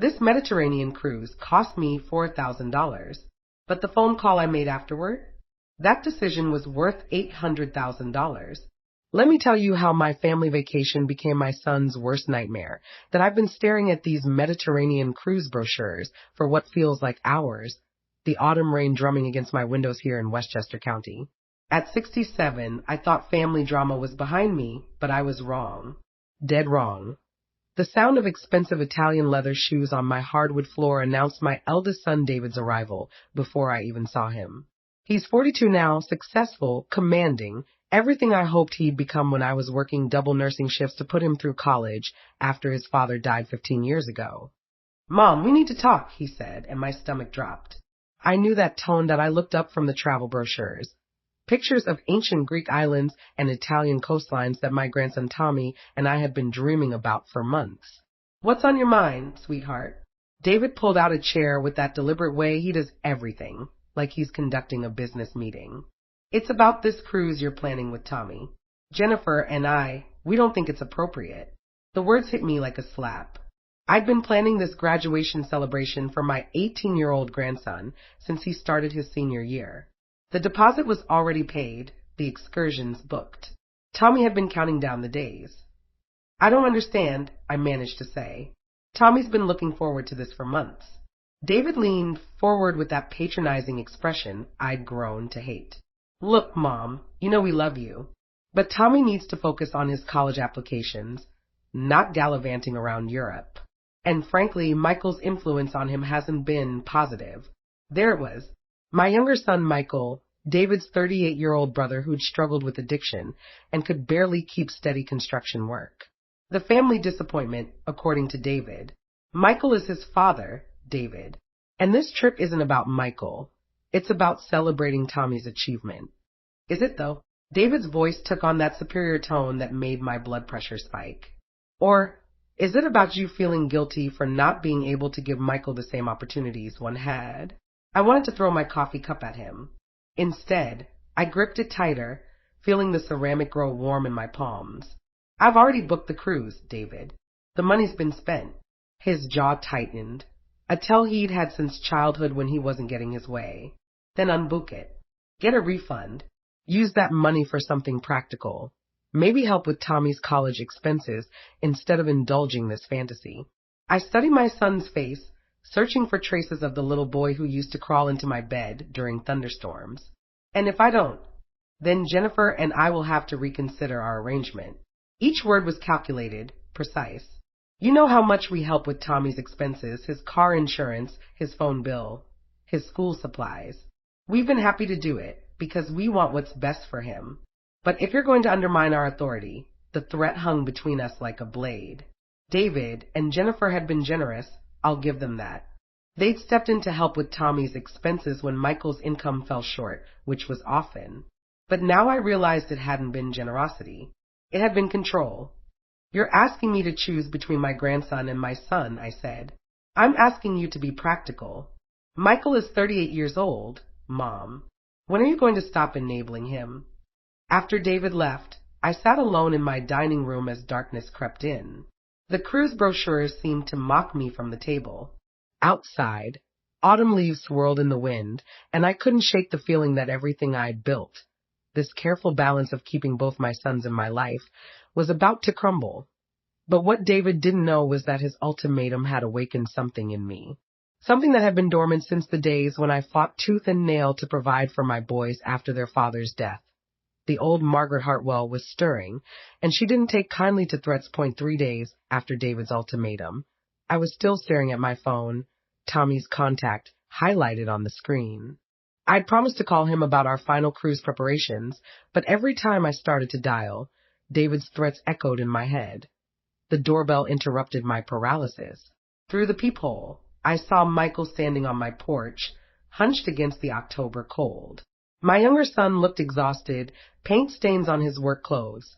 This Mediterranean cruise cost me $4,000, but the phone call I made afterward? That decision was worth $800,000. Let me tell you how my family vacation became my son's worst nightmare, that I've been staring at these Mediterranean cruise brochures for what feels like hours, the autumn rain drumming against my windows here in Westchester County. At 67, I thought family drama was behind me, but I was wrong. Dead wrong. The sound of expensive Italian leather shoes on my hardwood floor announced my eldest son David's arrival before I even saw him. He's 42 now, successful, commanding, everything I hoped he'd become when I was working double nursing shifts to put him through college after his father died 15 years ago. "Mom, we need to talk," he said, and my stomach dropped. I knew that tone that I looked up from the travel brochures. Pictures of ancient Greek islands and Italian coastlines that my grandson Tommy and I had been dreaming about for months. "What's on your mind, sweetheart?" David pulled out a chair with that deliberate way he does everything, like he's conducting a business meeting. "It's about this cruise you're planning with Tommy. Jennifer and we don't think it's appropriate." The words hit me like a slap. I'd been planning this graduation celebration for my 18-year-old grandson since he started his senior year. The deposit was already paid, the excursions booked. Tommy had been counting down the days. "I don't understand," I managed to say. "Tommy's been looking forward to this for months." David leaned forward with that patronizing expression I'd grown to hate. "Look, Mom, you know we love you, but Tommy needs to focus on his college applications, not gallivanting around Europe. And frankly, Michael's influence on him hasn't been positive." There it was. My younger son, Michael, David's 38-year-old brother who'd struggled with addiction and could barely keep steady construction work. The family disappointment, according to David. Michael is his father, David. And this trip isn't about Michael. It's about celebrating Tommy's achievement. Is it, though? David's voice took on that superior tone that made my blood pressure spike. Or is it about you feeling guilty for not being able to give Michael the same opportunities one had? I wanted to throw my coffee cup at him. Instead, I gripped it tighter, feeling the ceramic grow warm in my palms. "I've already booked the cruise, David. The money's been spent." His jaw tightened, a tell he'd had since childhood when he wasn't getting his way. "Then unbook it. Get a refund. Use that money for something practical. Maybe help with Tommy's college expenses instead of indulging this fantasy." I studied my son's face, searching for traces of the little boy who used to crawl into my bed during thunderstorms. "And if I don't, then Jennifer and I will have to reconsider our arrangement." Each word was calculated, precise. "You know how much we help with Tommy's expenses, his car insurance, his phone bill, his school supplies. We've been happy to do it because we want what's best for him. But if you're going to undermine our authority," the threat hung between us like a blade. David and Jennifer had been generous, I'll give them that. They'd stepped in to help with Tommy's expenses when Michael's income fell short, which was often. But now I realized it hadn't been generosity. It had been control. "You're asking me to choose between my grandson and my son," I said. "I'm asking you to be practical. Michael is 38 years old, Mom. When are you going to stop enabling him?" After David left, I sat alone in my dining room as darkness crept in. The cruise brochures seemed to mock me from the table. Outside, autumn leaves swirled in the wind, and I couldn't shake the feeling that everything I'd built, this careful balance of keeping both my sons in my life, was about to crumble. But what David didn't know was that his ultimatum had awakened something in me. Something that had been dormant since the days when I fought tooth and nail to provide for my boys after their father's death. The old Margaret Hartwell was stirring, and she didn't take kindly to threats. 3 days after David's ultimatum, I was still staring at my phone, Tommy's contact highlighted on the screen. I'd promised to call him about our final cruise preparations, but every time I started to dial, David's threats echoed in my head. The doorbell interrupted my paralysis. Through the peephole, I saw Michael standing on my porch, hunched against the October cold. My younger son looked exhausted, paint stains on his work clothes.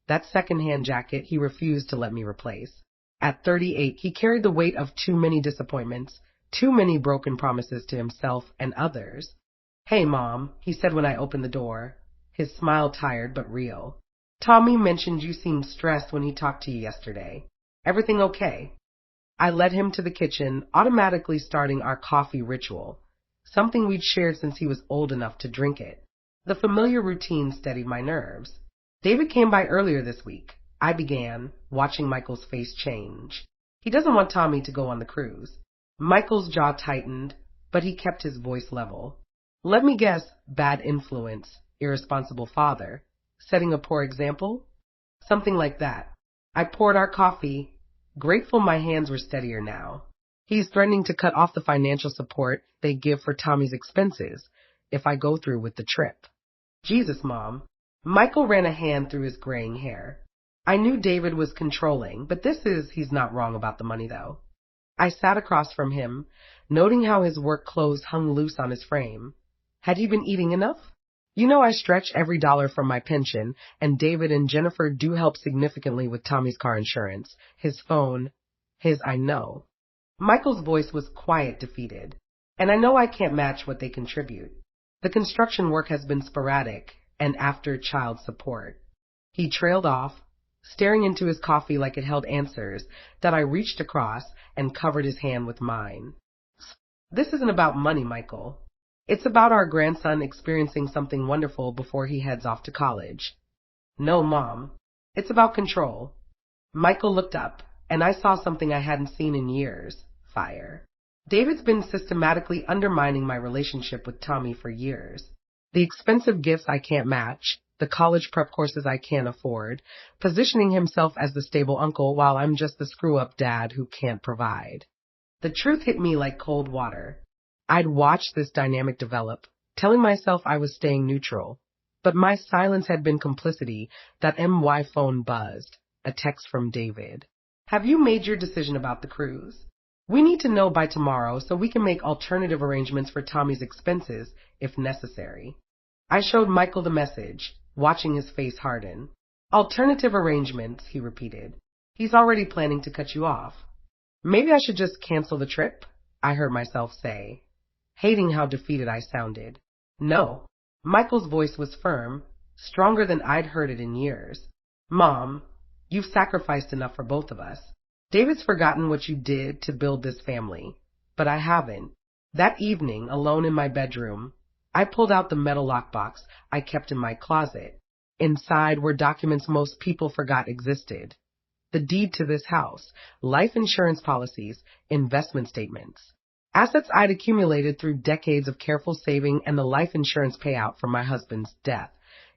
That second-hand jacket he refused to let me replace. At 38, he carried the weight of too many disappointments, too many broken promises to himself and others. "Hey, Mom," he said when I opened the door, his smile tired but real. "Tommy mentioned you seemed stressed when he talked to you yesterday. Everything okay?" I led him to the kitchen, automatically starting our coffee ritual, something we'd shared since he was old enough to drink it. The familiar routine steadied my nerves. David came by earlier this week, I began, watching Michael's face change. He doesn't want Tommy to go on the cruise. Michael's jaw tightened, but he kept his voice level. Let me guess, bad influence, irresponsible father, setting a poor example? Something like that. I poured our coffee, grateful my hands were steadier now. He's threatening to cut off the financial support they give for Tommy's expenses if I go through with the trip. Jesus, Mom. Michael ran a hand through his graying hair. I knew David was controlling, but he's not wrong about the money though. I sat across from him, noting how his work clothes hung loose on his frame. Had he been eating enough? You know I stretch every dollar from my pension, and David and Jennifer do help significantly with Tommy's car insurance, his phone, I know. Michael's voice was quiet, defeated. And I know I can't match what they contribute. The construction work has been sporadic, and after child support. He trailed off, staring into his coffee like it held answers that I reached across and covered his hand with mine. This isn't about money, Michael. It's about our grandson experiencing something wonderful before he heads off to college. No, Mom. It's about control. Michael looked up, and I saw something I hadn't seen in years. Fire. David's been systematically undermining my relationship with Tommy for years. The expensive gifts I can't match, the college prep courses I can't afford, positioning himself as the stable uncle while I'm just the screw-up dad who can't provide. The truth hit me like cold water. I'd watched this dynamic develop, telling myself I was staying neutral. But my silence had been complicity. That MY phone buzzed. A text from David. Have you made your decision about the cruise? We need to know by tomorrow so we can make alternative arrangements for Tommy's expenses if necessary. I showed Michael the message, watching his face harden. Alternative arrangements, he repeated. He's already planning to cut you off. Maybe I should just cancel the trip, I heard myself say, hating how defeated I sounded. No. Michael's voice was firm, stronger than I'd heard it in years. Mom, you've sacrificed enough for both of us. David's forgotten what you did to build this family, but I haven't. That evening, alone in my bedroom, I pulled out the metal lockbox I kept in my closet. Inside were documents most people forgot existed. The deed to this house, life insurance policies, investment statements. Assets I'd accumulated through decades of careful saving and the life insurance payout from my husband's death.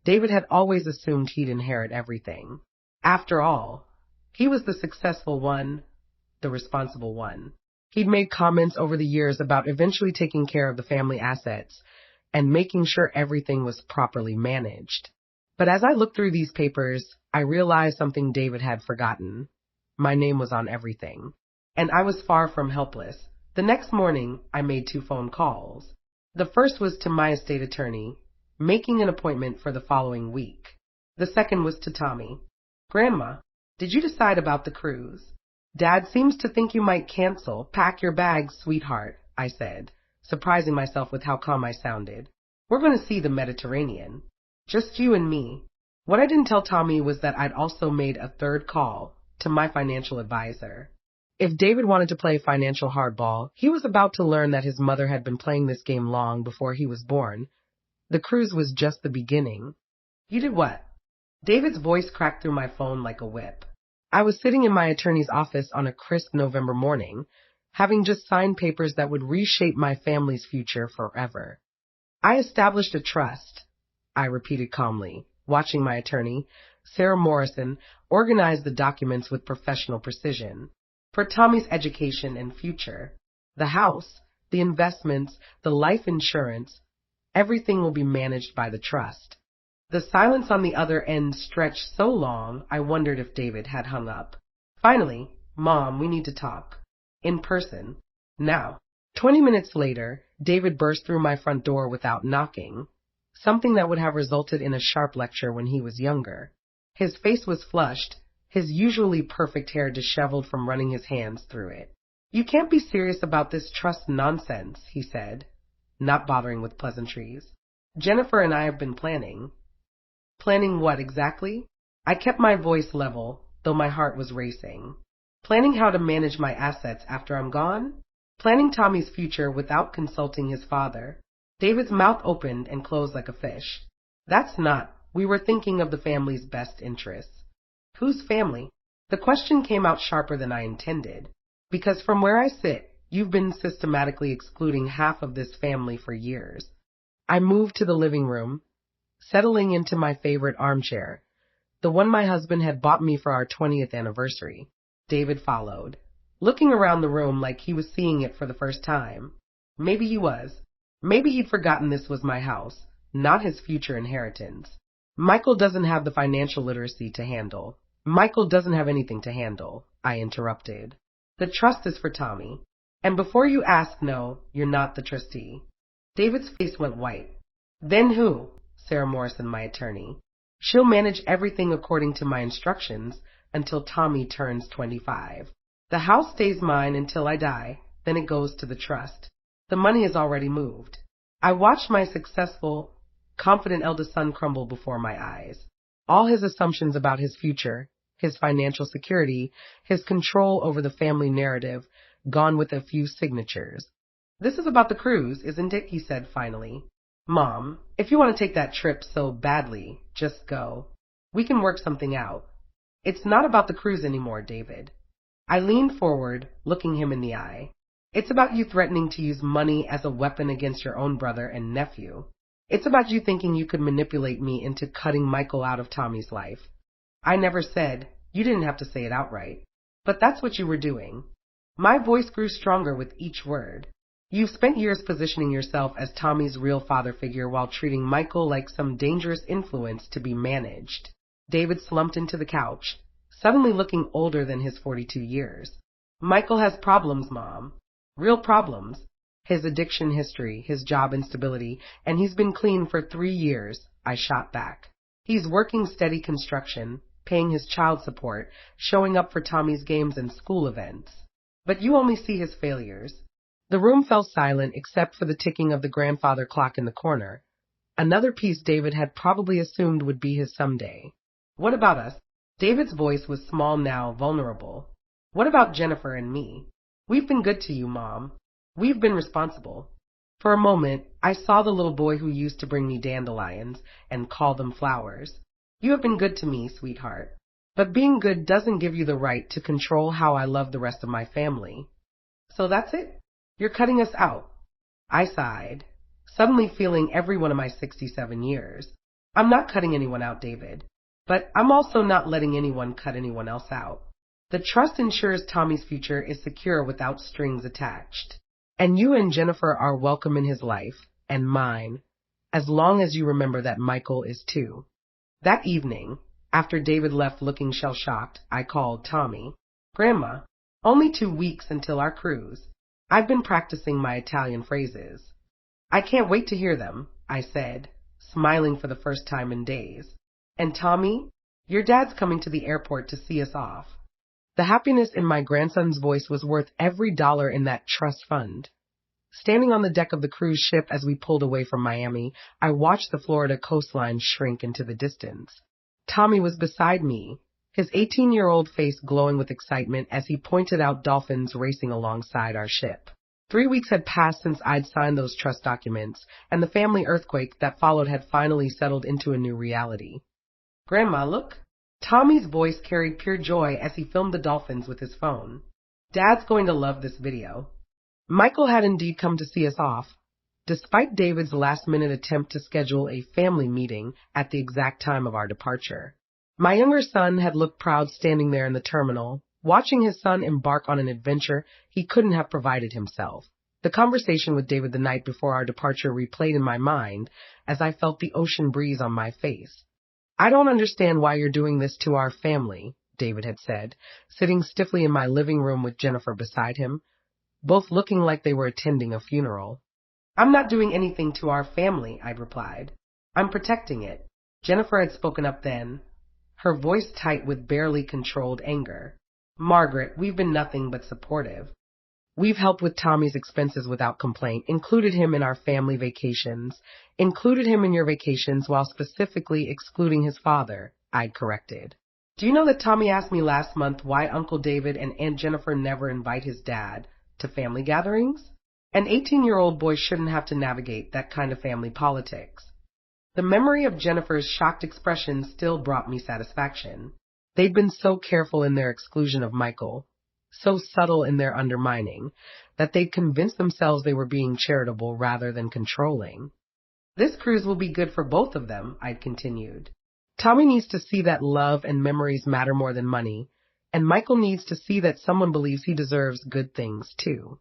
David had always assumed he'd inherit everything. After all, he was the successful one, the responsible one. He'd made comments over the years about eventually taking care of the family assets and making sure everything was properly managed. But as I looked through these papers, I realized something David had forgotten. My name was on everything. And I was far from helpless. The next morning, I made 2 phone calls. The first was to my estate attorney, making an appointment for the following week. The second was to Tommy. Grandma, did you decide about the cruise? Dad seems to think you might cancel. Pack your bags, sweetheart, I said, surprising myself with how calm I sounded. We're going to see the Mediterranean. Just you and me. What I didn't tell Tommy was that I'd also made a 3rd call to my financial advisor. If David wanted to play financial hardball, he was about to learn that his mother had been playing this game long before he was born. The cruise was just the beginning. You did what? David's voice cracked through my phone like a whip. I was sitting in my attorney's office on a crisp November morning, having just signed papers that would reshape my family's future forever. I established a trust, I repeated calmly, watching my attorney, Sarah Morrison, organize the documents with professional precision. For Tommy's education and future, the house, the investments, the life insurance, everything will be managed by the trust. The silence on the other end stretched so long, I wondered if David had hung up. Finally, Mom, we need to talk. In person. Now. 20 minutes later, David burst through my front door without knocking, something that would have resulted in a sharp lecture when he was younger. His face was flushed, his usually perfect hair disheveled from running his hands through it. You can't be serious about this trust nonsense, he said, not bothering with pleasantries. Jennifer and I have been planning. Planning what exactly? I kept my voice level, though my heart was racing. Planning how to manage my assets after I'm gone? Planning Tommy's future without consulting his father. David's mouth opened and closed like a fish. That's not. We were thinking of the family's best interests. Whose family? The question came out sharper than I intended. Because from where I sit, you've been systematically excluding half of this family for years. I moved to the living room, settling into my favorite armchair, the one my husband had bought me for our 20th anniversary. David followed, looking around the room like he was seeing it for the first time. Maybe he was. Maybe he'd forgotten this was my house, not his future inheritance. Michael doesn't have the financial literacy to handle. Michael doesn't have anything to handle, I interrupted. The trust is for Tommy. And before you ask, no, you're not the trustee. David's face went white. Then who? Sarah Morrison, my attorney. She'll manage everything according to my instructions until Tommy turns 25. The house stays mine until I die, then it goes to the trust. The money is already moved. I watched my successful, confident eldest son crumble before my eyes. All his assumptions about his future, his financial security, his control over the family narrative, gone with a few signatures. This is about the cruise, isn't it? He said finally. Mom, if you want to take that trip so badly, just go. We can work something out. It's not about the cruise anymore, David. I leaned forward, looking him in the eye. It's about you threatening to use money as a weapon against your own brother and nephew. It's about you thinking you could manipulate me into cutting Michael out of Tommy's life. I never said, you didn't have to say it outright, but that's what you were doing. My voice grew stronger with each word. You've spent years positioning yourself as Tommy's real father figure while treating Michael like some dangerous influence to be managed. David slumped into the couch, suddenly looking older than his 42 years. Michael has problems, Mom. Real problems. His addiction history, his job instability, and he's been clean for 3 years, I shot back. He's working steady construction, paying his child support, showing up for Tommy's games and school events. But you only see his failures. The room fell silent except for the ticking of the grandfather clock in the corner. Another piece David had probably assumed would be his someday. What about us? David's voice was small now, vulnerable. What about Jennifer and me? We've been good to you, Mom. We've been responsible. For a moment, I saw the little boy who used to bring me dandelions and call them flowers. You have been good to me, sweetheart. But being good doesn't give you the right to control how I love the rest of my family. So that's it? You're cutting us out. I sighed, suddenly feeling every one of my 67 years. I'm not cutting anyone out, David. But I'm also not letting anyone cut anyone else out. The trust ensures Tommy's future is secure without strings attached. And you and Jennifer are welcome in his life, and mine, as long as you remember that Michael is too. That evening, after David left looking shell-shocked, I called Tommy. Grandma, only 2 weeks until our cruise. I've been practicing my Italian phrases. I can't wait to hear them, I said, smiling for the first time in days. And Tommy, your dad's coming to the airport to see us off. The happiness in my grandson's voice was worth every dollar in that trust fund. Standing on the deck of the cruise ship as we pulled away from Miami, I watched the Florida coastline shrink into the distance. Tommy was beside me, his 18-year-old face glowing with excitement as he pointed out dolphins racing alongside our ship. 3 weeks had passed since I'd signed those trust documents, and the family earthquake that followed had finally settled into a new reality. Grandma, look. Tommy's voice carried pure joy as he filmed the dolphins with his phone. Dad's going to love this video. Michael had indeed come to see us off, despite David's last-minute attempt to schedule a family meeting at the exact time of our departure. My younger son had looked proud standing there in the terminal, watching his son embark on an adventure he couldn't have provided himself. The conversation with David the night before our departure replayed in my mind as I felt the ocean breeze on my face. I don't understand why you're doing this to our family, David had said, sitting stiffly in my living room with Jennifer beside him, both looking like they were attending a funeral. I'm not doing anything to our family, I'd replied. I'm protecting it. Jennifer had spoken up then, her voice tight with barely controlled anger. Margaret, we've been nothing but supportive. We've helped with Tommy's expenses without complaint, included him in our family vacations, included him in your vacations while specifically excluding his father, I'd corrected. Do you know that Tommy asked me last month why Uncle David and Aunt Jennifer never invite his dad to family gatherings? An 18-year-old boy shouldn't have to navigate that kind of family politics. The memory of Jennifer's shocked expression still brought me satisfaction. They'd been so careful in their exclusion of Michael, so subtle in their undermining, that they'd convinced themselves they were being charitable rather than controlling. This cruise will be good for both of them, I'd continued. Tommy needs to see that love and memories matter more than money, and Michael needs to see that someone believes he deserves good things too.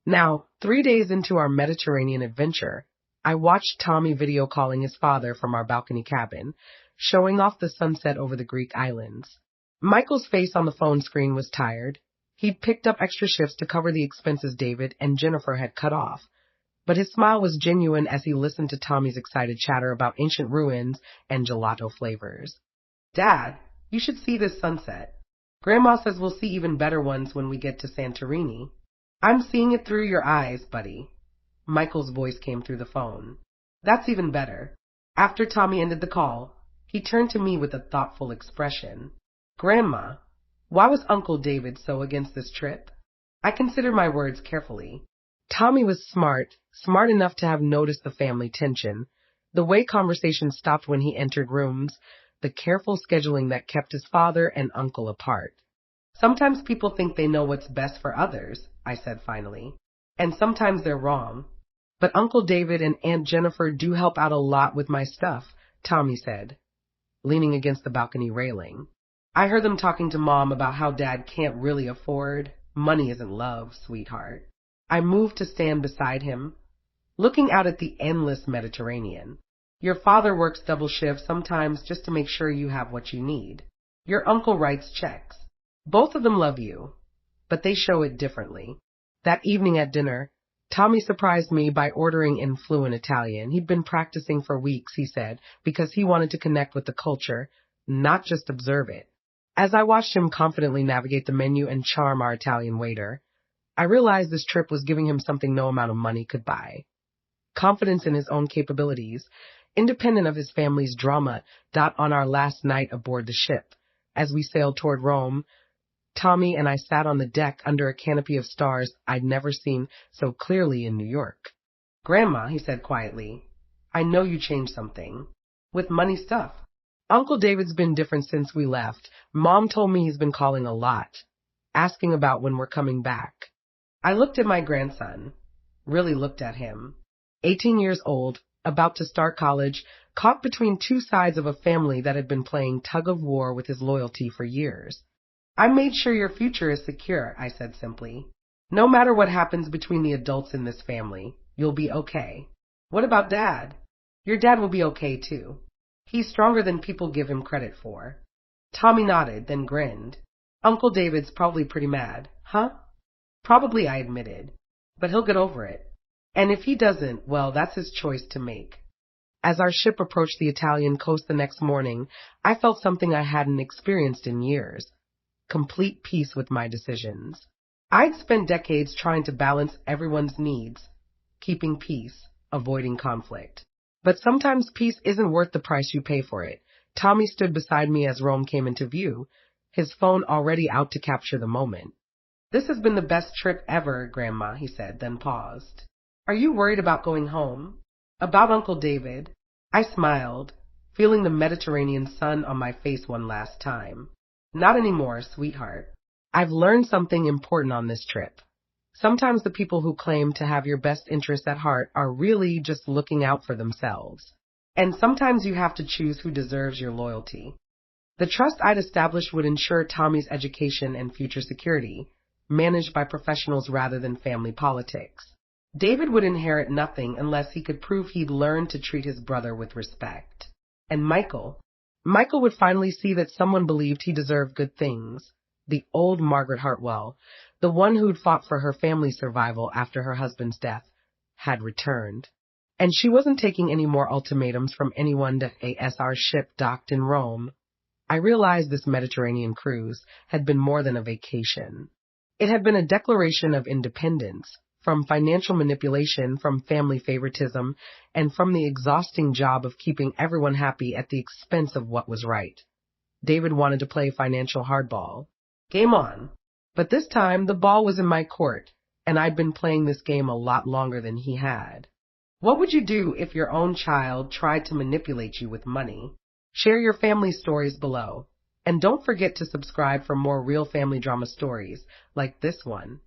Now, 3 days into our Mediterranean adventure, I watched Tommy video calling his father from our balcony cabin, showing off the sunset over the Greek islands. Michael's face on the phone screen was tired. He'd picked up extra shifts to cover the expenses David and Jennifer had cut off, but his smile was genuine as he listened to Tommy's excited chatter about ancient ruins and gelato flavors. Dad, you should see this sunset. Grandma says we'll see even better ones when we get to Santorini. I'm seeing it through your eyes, buddy. Michael's voice came through the phone. That's even better. After Tommy ended the call, he turned to me with a thoughtful expression. Grandma, why was Uncle David so against this trip? I considered my words carefully. Tommy was smart enough to have noticed the family tension, the way conversation stopped when he entered rooms, the careful scheduling that kept his father and uncle apart. Sometimes people think they know what's best for others, I said finally, and sometimes they're wrong. But Uncle David and Aunt Jennifer do help out a lot with my stuff, Tommy said, leaning against the balcony railing. I heard them talking to Mom about how Dad can't really afford. Money isn't love, sweetheart. I moved to stand beside him, looking out at the endless Mediterranean. Your father works double shifts sometimes just to make sure you have what you need. Your uncle writes checks. Both of them love you, but they show it differently. That evening at dinner, Tommy surprised me by ordering in fluent Italian. He'd been practicing for weeks, he said, because he wanted to connect with the culture, not just observe it. As I watched him confidently navigate the menu and charm our Italian waiter, I realized this trip was giving him something no amount of money could buy. Confidence in his own capabilities, independent of his family's drama. On our last night aboard the ship, as we sailed toward Rome, Tommy and I sat on the deck under a canopy of stars I'd never seen so clearly in New York. Grandma, he said quietly, I know you changed something. With money stuff. Uncle David's been different since we left. Mom told me he's been calling a lot, asking about when we're coming back. I looked at my grandson, really looked at him. 18 years old, about to start college, caught between two sides of a family that had been playing tug-of-war with his loyalty for years. I made sure your future is secure, I said simply. No matter what happens between the adults in this family, you'll be okay. What about Dad? Your dad will be okay too. He's stronger than people give him credit for. Tommy nodded, then grinned. Uncle David's probably pretty mad, huh? Probably, I admitted. But he'll get over it. And if he doesn't, well, that's his choice to make. As our ship approached the Italian coast the next morning, I felt something I hadn't experienced in years. Complete peace with my decisions. I'd spent decades trying to balance everyone's needs, keeping peace, avoiding conflict. But sometimes peace isn't worth the price you pay for it. Tommy stood beside me as Rome came into view, his phone already out to capture the moment. This has been the best trip ever, Grandma, he said, then paused. Are you worried about going home? About Uncle David? I smiled, feeling the Mediterranean sun on my face one last time. Not anymore, sweetheart. I've learned something important on this trip. Sometimes the people who claim to have your best interests at heart are really just looking out for themselves. And sometimes you have to choose who deserves your loyalty. The trust I'd established would ensure Tommy's education and future security, managed by professionals rather than family politics. David would inherit nothing unless he could prove he'd learned to treat his brother with respect. And Michael would finally see that someone believed he deserved good things. The old Margaret Hartwell, the one who'd fought for her family's survival after her husband's death, had returned. And she wasn't taking any more ultimatums from anyone as our ship docked in Rome. I realized this Mediterranean cruise had been more than a vacation. It had been a declaration of independence, from financial manipulation, from family favoritism, and from the exhausting job of keeping everyone happy at the expense of what was right. David wanted to play financial hardball. Game on. But this time, the ball was in my court, and I'd been playing this game a lot longer than he had. What would you do if your own child tried to manipulate you with money? Share your family stories below. And don't forget to subscribe for more real family drama stories like this one.